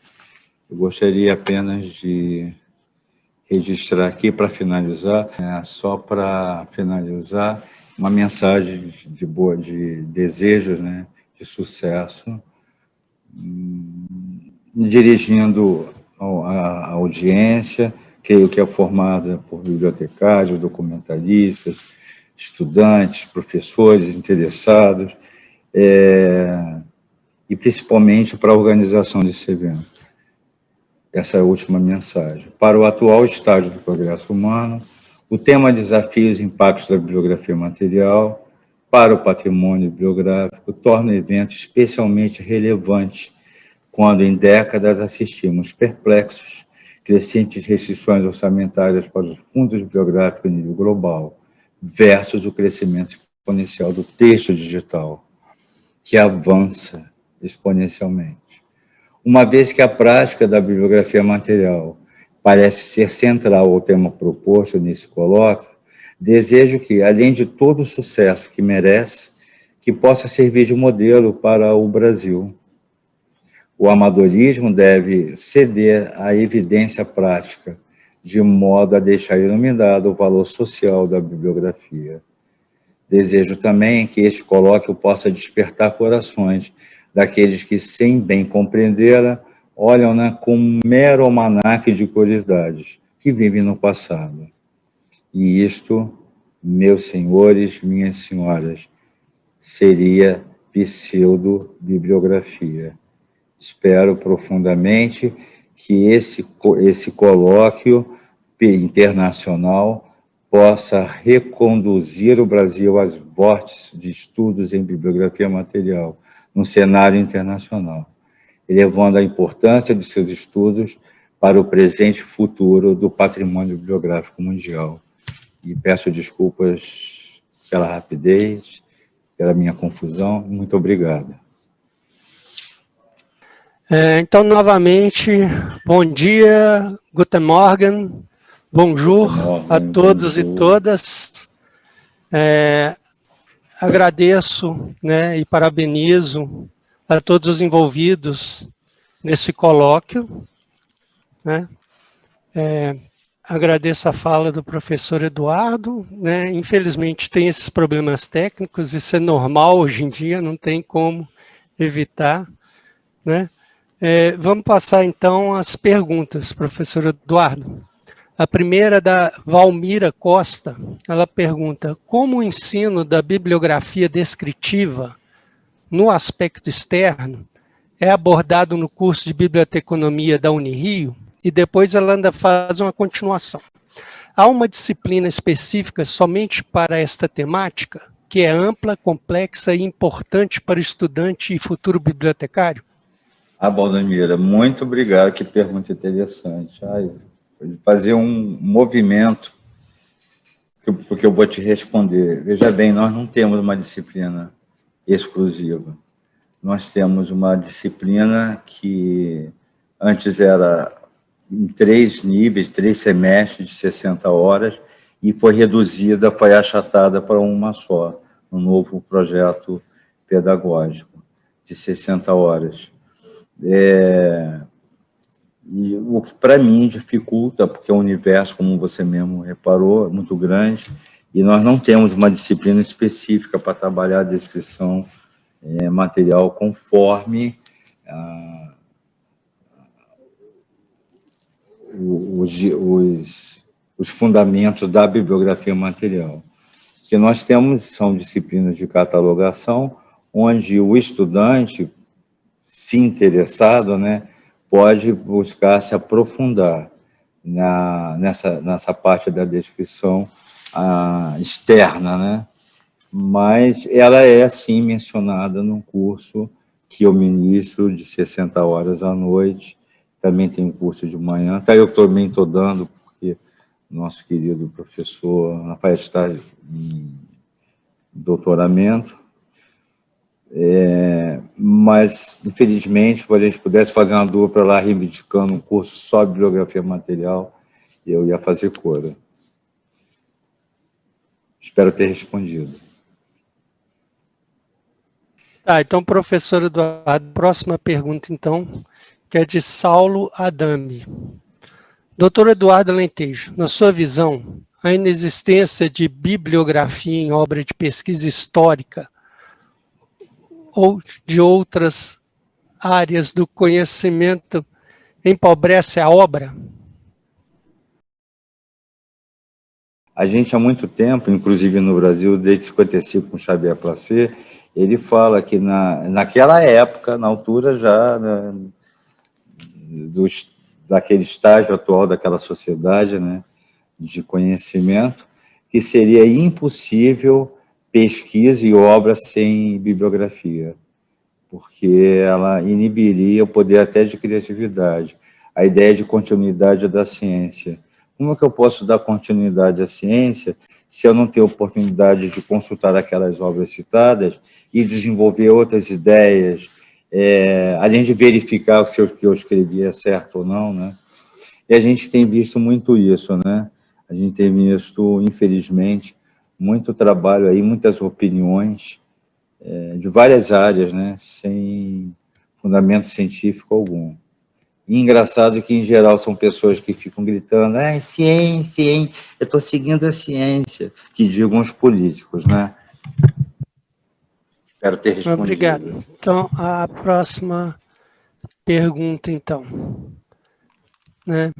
Eu gostaria apenas de registrar aqui, para finalizar, só para finalizar, uma mensagem de desejos, né, de sucesso, dirigindo à audiência, creio que é formada por bibliotecários, documentaristas, estudantes, professores interessados, e principalmente para a organização desse evento. Essa é a última mensagem. Para o atual estágio do progresso humano, o tema desafios e impactos da bibliografia material para o patrimônio bibliográfico torna o evento especialmente relevante quando em décadas assistimos perplexos crescentes restrições orçamentárias para os fundos bibliográficos em nível global versus o crescimento exponencial do texto digital, que avança exponencialmente. Uma vez que a prática da bibliografia material parece ser central ao tema proposto nesse colóquio, desejo que, além de todo o sucesso que merece, que possa servir de modelo para o Brasil. O amadorismo deve ceder à evidência prática, de modo a deixar iluminado o valor social da bibliografia. Desejo também que este colóquio possa despertar corações daqueles que, sem bem compreendê-la, olham-na como um mero almanaque de curiosidades que vivem no passado. E isto, meus senhores, minhas senhoras, seria pseudo-bibliografia. Espero profundamente que esse colóquio internacional possa reconduzir o Brasil às vórtices de estudos em bibliografia material no cenário internacional, elevando a importância de seus estudos para o presente e futuro do patrimônio bibliográfico mundial. E peço desculpas pela rapidez, pela minha confusão. Muito obrigado. Então, novamente, bom dia, guten Morgen, bonjour a todos e todas. Agradeço, né, e parabenizo a todos os envolvidos nesse colóquio, né? Agradeço a fala do professor Eduardo, né? Infelizmente tem esses problemas técnicos, isso é normal hoje em dia, não tem como evitar, né? Vamos passar então às perguntas, professor Eduardo. A primeira é da Valmira Costa, ela pergunta: como o ensino da bibliografia descritiva no aspecto externo é abordado no curso de biblioteconomia da Unirio? E depois ela ainda faz uma continuação. Há uma disciplina específica somente para esta temática, que é ampla, complexa e importante para o estudante e futuro bibliotecário? Valmira, muito obrigado, que pergunta interessante. Fazer um movimento, porque eu vou te responder. Veja bem, nós não temos uma disciplina exclusiva. Nós temos uma disciplina que antes era em 3 níveis, 3 semestres de 60 horas, e foi reduzida, foi achatada para uma só, um novo projeto pedagógico de 60 horas. E o que para mim dificulta, porque o universo, como você mesmo reparou, é muito grande, e nós não temos uma disciplina específica para trabalhar a descrição material conforme os fundamentos da bibliografia material. O que nós temos são disciplinas de catalogação, onde o estudante, se interessado, né, pode buscar se aprofundar nessa parte da descrição externa, né? Mas ela é, sim, mencionada num curso que eu ministro de 60 horas à noite. Também tem um curso de manhã. Eu também estou dando, porque nosso querido professor Rafael está em doutoramento. Mas, infelizmente, se a gente pudesse fazer uma dupla lá reivindicando um curso só de bibliografia material, eu ia fazer coro. Espero ter respondido. Então, professor Eduardo, próxima pergunta, então, que é de Saulo Adame. Doutor Eduardo Alentejo, na sua visão, a inexistência de bibliografia em obra de pesquisa histórica ou de outras áreas do conhecimento empobrece a obra? A gente, há muito tempo, inclusive no Brasil, desde 55, com Xavier Placé, ele fala que naquela época, na altura já daquele estágio atual daquela sociedade, né, de conhecimento, que seria impossível pesquisa e obra sem bibliografia, porque ela inibiria o poder até de criatividade, a ideia de continuidade da ciência. Como é que eu posso dar continuidade à ciência se eu não tenho oportunidade de consultar aquelas obras citadas e desenvolver outras ideias, além de verificar se o que eu escrevi é certo ou não, né? E a gente tem visto muito isso, né? A gente tem visto, infelizmente, muito trabalho aí, muitas opiniões de várias áreas, né? Sem fundamento científico algum. E engraçado que, em geral, são pessoas que ficam gritando: ciência, hein? Eu estou seguindo a ciência, que digam os políticos, né? Espero ter respondido. Obrigado. Então, a próxima pergunta, então. Né?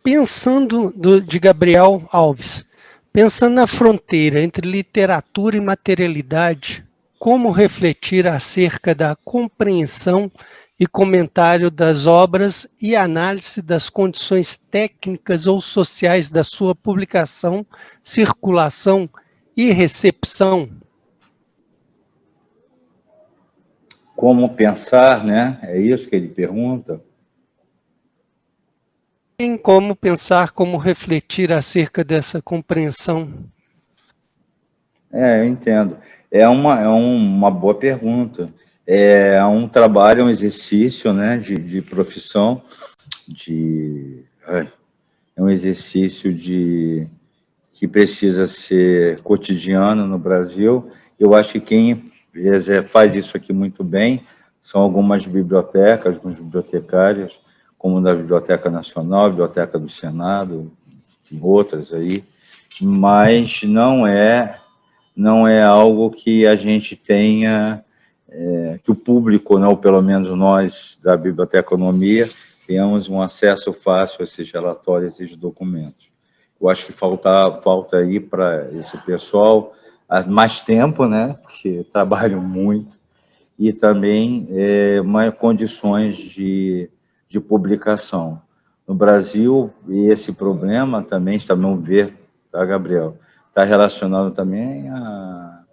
Pensando, de Gabriel Alves, pensando na fronteira entre literatura e materialidade, como refletir acerca da compreensão e comentário das obras e análise das condições técnicas ou sociais da sua publicação, circulação e recepção? Como pensar, né? É isso que ele pergunta. Tem como pensar, como refletir acerca dessa compreensão? Eu entendo. É uma boa pergunta. É um trabalho, um exercício, né, de profissão, é um exercício que precisa ser cotidiano no Brasil. Eu acho que quem faz isso aqui muito bem são algumas bibliotecas, alguns bibliotecários, como da Biblioteca Nacional, Biblioteca do Senado, tem outras aí, mas não é algo que a gente tenha, que o público, né, ou pelo menos nós da biblioteconomia, tenhamos um acesso fácil a esses relatórios, a esses documentos. Eu acho que falta aí para esse pessoal mais tempo, né, porque trabalham muito, e também mais condições de publicação. No Brasil, esse problema também, vamos ver, tá, Gabriel? Está relacionado também a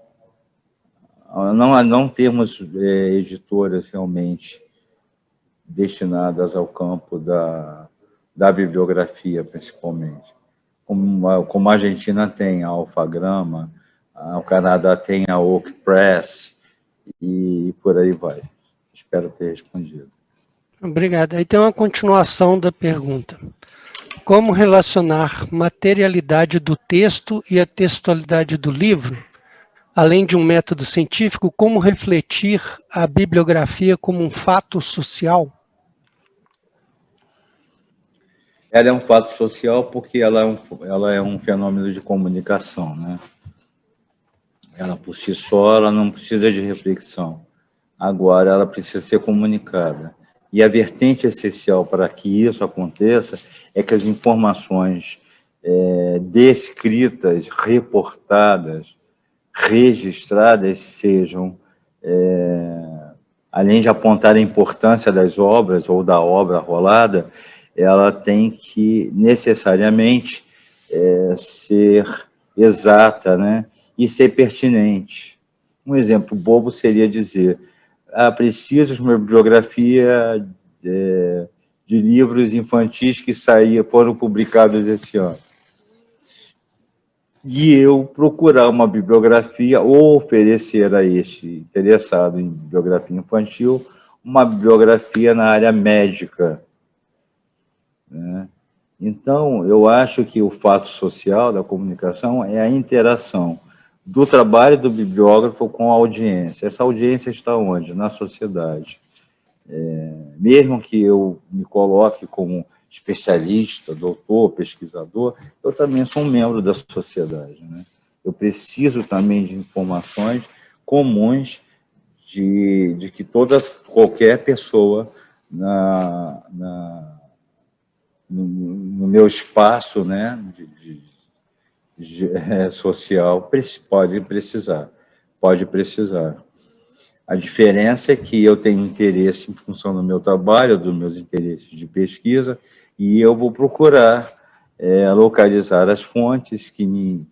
não termos editoras realmente destinadas ao campo da bibliografia, principalmente. Como a Argentina tem a Alfagrama, o Canadá tem a Oak Press, e por aí vai. Espero ter respondido. Obrigado. Aí tem uma continuação da pergunta. Como relacionar materialidade do texto e a textualidade do livro? Além de um método científico, como refletir a bibliografia como um fato social? Ela é um fato social porque ela é um fenômeno de comunicação, né? Ela, por si só, ela não precisa de reflexão. Agora, ela precisa ser comunicada. E a vertente essencial para que isso aconteça é que as informações descritas, reportadas, registradas sejam, além de apontar a importância das obras ou da obra rolada, ela tem que necessariamente ser exata, né? E ser pertinente. Um exemplo bobo seria dizer: preciso de uma bibliografia de livros infantis que foram publicados esse ano. E eu procurar uma bibliografia ou oferecer a este interessado em bibliografia infantil uma bibliografia na área médica, né? Então, eu acho que o fato social da comunicação é a interação do trabalho do bibliógrafo com a audiência. Essa audiência está onde? Na sociedade. Mesmo que eu me coloque como especialista, doutor, pesquisador, eu também sou um membro da sociedade, né? Eu preciso também de informações comuns de que qualquer pessoa no meu espaço, né, social pode precisar. A diferença é que eu tenho interesse em função do meu trabalho, dos meus interesses de pesquisa, e eu vou procurar localizar as fontes que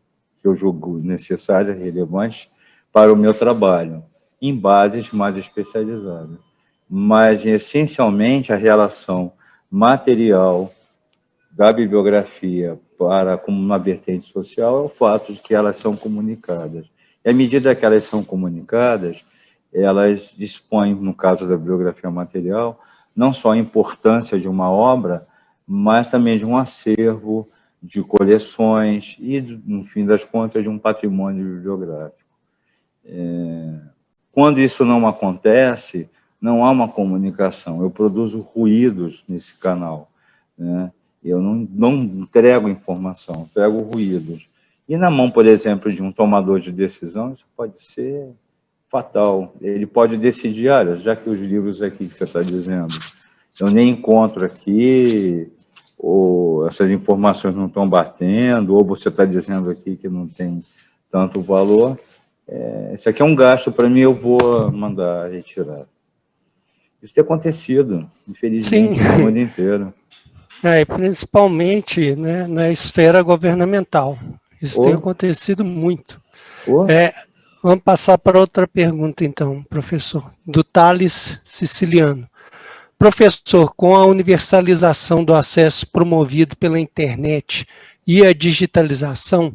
eu julgo necessárias, relevantes para o meu trabalho, em bases mais especializadas. Mas, essencialmente, a relação material da bibliografia como uma vertente social é o fato de que elas são comunicadas. E à medida que elas são comunicadas, elas dispõem, no caso da bibliografia material, não só a importância de uma obra, mas também de um acervo, de coleções e, no fim das contas, de um patrimônio bibliográfico. Quando isso não acontece, não há uma comunicação. Eu produzo ruídos nesse canal, né? Eu não entrego informação, entrego ruídos. E na mão, por exemplo, de um tomador de decisão, isso pode ser fatal. Ele pode decidir: olha, já que os livros aqui que você está dizendo, eu nem encontro aqui, ou essas informações não estão batendo, ou você está dizendo aqui que não tem tanto valor, isso aqui é um gasto para mim, eu vou mandar retirar. Isso tem acontecido, infelizmente, no mundo inteiro. Principalmente, né, na esfera governamental. Isso tem acontecido muito. Vamos passar para outra pergunta, então, professor, do Thales Siciliano. Professor, com a universalização do acesso promovido pela internet e a digitalização,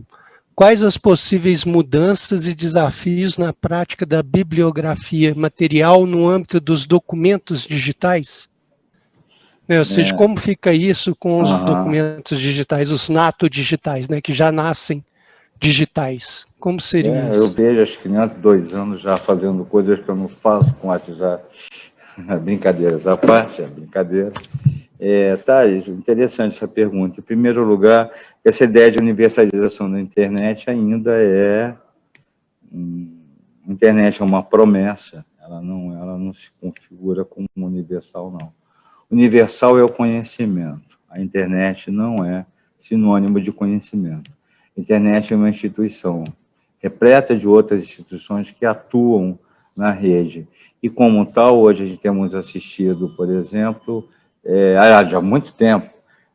quais as possíveis mudanças e desafios na prática da bibliografia material no âmbito dos documentos digitais? Ou seja, como fica isso com os documentos digitais, os nato-digitais, né, que já nascem digitais? Como seria isso? Eu vejo as crianças 2 anos já fazendo coisas que eu não faço com o WhatsApp. Brincadeiras à parte, é brincadeira. Thales, interessante essa pergunta. Em primeiro lugar, essa ideia de universalização da internet ainda é... A internet é uma promessa, ela não se configura como universal, não. Universal é o conhecimento. A internet não é sinônimo de conhecimento. A internet é uma instituição repleta de outras instituições que atuam na rede. E, como tal, hoje a gente temos assistido, por exemplo, há muito tempo,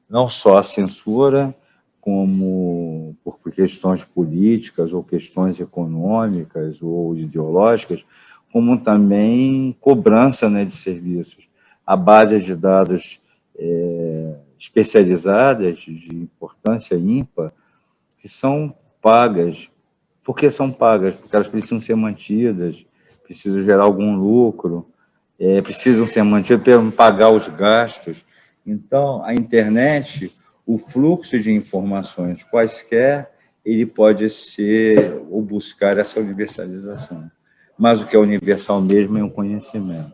não só a censura, como por questões políticas ou questões econômicas ou ideológicas, como também cobrança, né, de serviços. A base de dados especializadas, de importância ímpar, que são pagas. Por que são pagas? Porque elas precisam ser mantidas, precisam gerar algum lucro, precisam ser mantidas para pagar os gastos. Então, a internet, o fluxo de informações quaisquer, ele pode ser ou buscar essa universalização. Mas o que é universal mesmo é o conhecimento.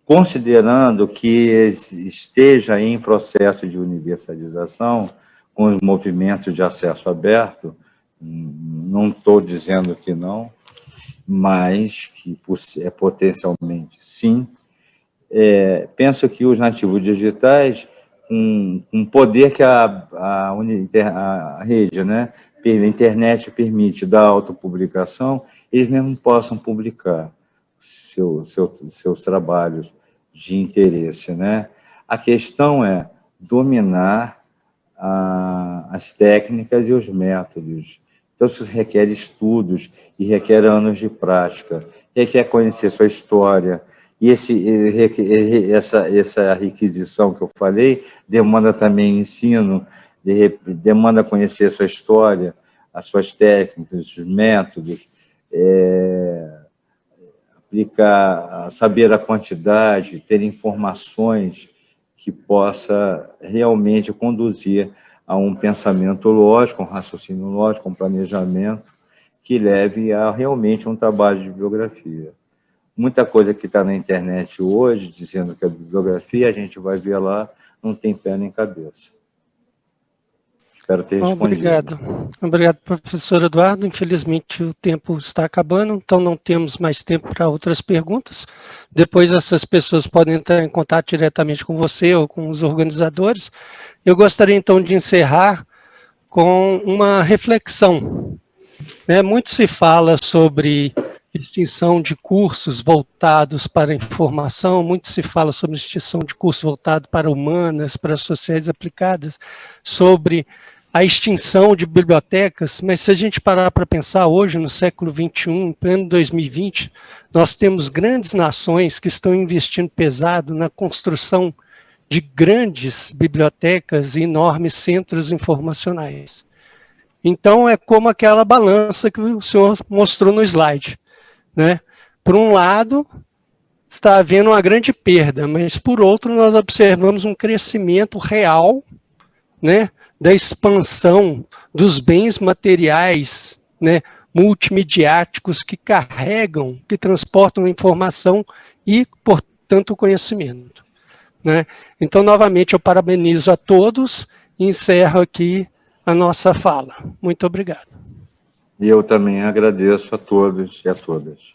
Considerando que esteja em processo de universalização, com os movimentos de acesso aberto, não estou dizendo que não, mas que potencialmente sim, penso que os nativos digitais, com o poder que a rede, né, a internet permite da autopublicação, eles mesmos possam publicar seus trabalhos de interesse, né? A questão é dominar as técnicas e os métodos. Então, isso requer estudos e requer anos de prática, requer conhecer sua história. E essa requisição que eu falei demanda também ensino, demanda conhecer sua história, as suas técnicas, os métodos, aplicar, saber a quantidade, ter informações que possa realmente conduzir a um pensamento lógico, um raciocínio lógico, um planejamento que leve a realmente um trabalho de bibliografia. Muita coisa que está na internet hoje, dizendo que é bibliografia, a gente vai ver lá, não tem pé nem cabeça. Espero ter respondido. Obrigado. Obrigado, professor Eduardo. Infelizmente, o tempo está acabando, então não temos mais tempo para outras perguntas. Depois, essas pessoas podem entrar em contato diretamente com você ou com os organizadores. Eu gostaria, então, de encerrar com uma reflexão. Muito se fala sobre extinção de cursos voltados para a informação, muito se fala sobre extinção de cursos voltados para humanas, para sociais aplicadas, sobre a extinção de bibliotecas, mas se a gente parar para pensar hoje, no século XXI, em pleno 2020, nós temos grandes nações que estão investindo pesado na construção de grandes bibliotecas e enormes centros informacionais. Então, é como aquela balança que o senhor mostrou no slide. Por um lado, está havendo uma grande perda, mas por outro, nós observamos um crescimento real, da expansão dos bens materiais, multimediáticos que carregam, que transportam informação e, portanto, o conhecimento. Então, novamente, eu parabenizo a todos e encerro aqui a nossa fala. Muito obrigado. E eu também agradeço a todos e a todas.